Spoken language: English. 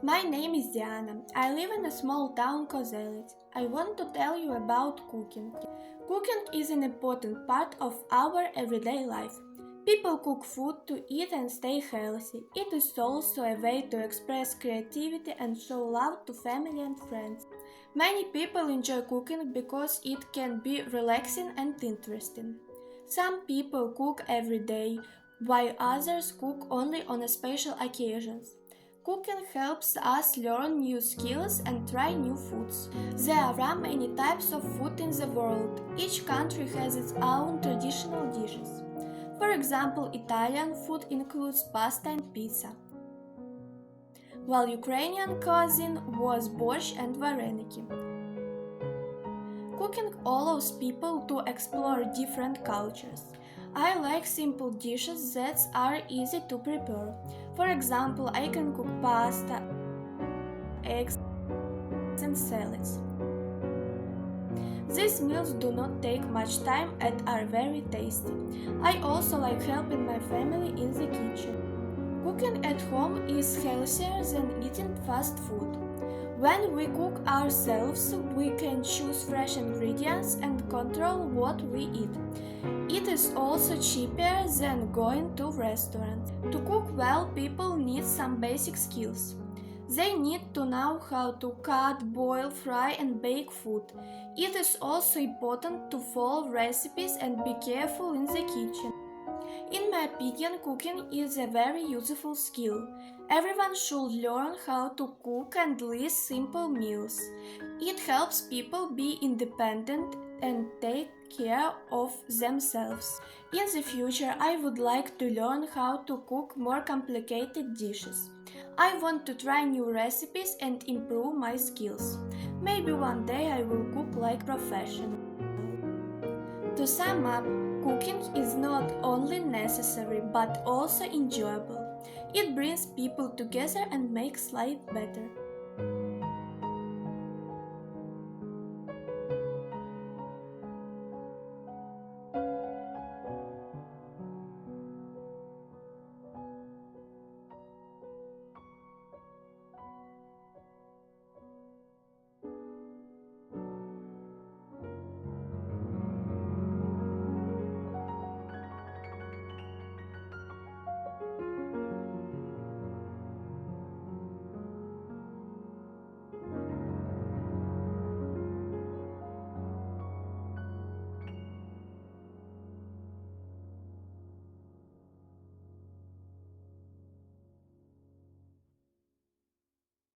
My name is Diana. I live in a small town Kozелецький. I want to tell you about cooking. Cooking is an important part of our everyday life. People cook food to eat and stay healthy. It is also a way to express creativity and show love to family and friends. Many people enjoy cooking because it can be relaxing and interesting. Some people cook every day, while others cook only on special occasions. Cooking helps us learn new skills and try new foods. There are many types of food in the world. Each country has its own traditional dishes. For example, Italian food includes pasta and pizza, while Ukrainian cuisine was borscht and vareniki. Cooking allows people to explore different cultures. I like simple dishes that are easy to prepare. For example, I can cook pasta, eggs, and salads. These meals do not take much time and are very tasty. I also like helping my family in the kitchen. Cooking at home is healthier than eating fast food. When we cook ourselves, we can choose fresh ingredients and control what we eat. It is also cheaper than going to restaurants. To cook well, people need some basic skills. They need to know how to cut, boil, fry and bake food. It is also important to follow recipes and be careful in the kitchen. In my opinion, cooking is a very useful skill. Everyone should learn how to cook and live simple meals. It helps people be independent and take care of themselves. In the future, I would like to learn how to cook more complicated dishes. I want to try new recipes and improve my skills. Maybe one day I will cook like professional. To sum up, cooking is not only necessary but also enjoyable. It brings people together and makes life better.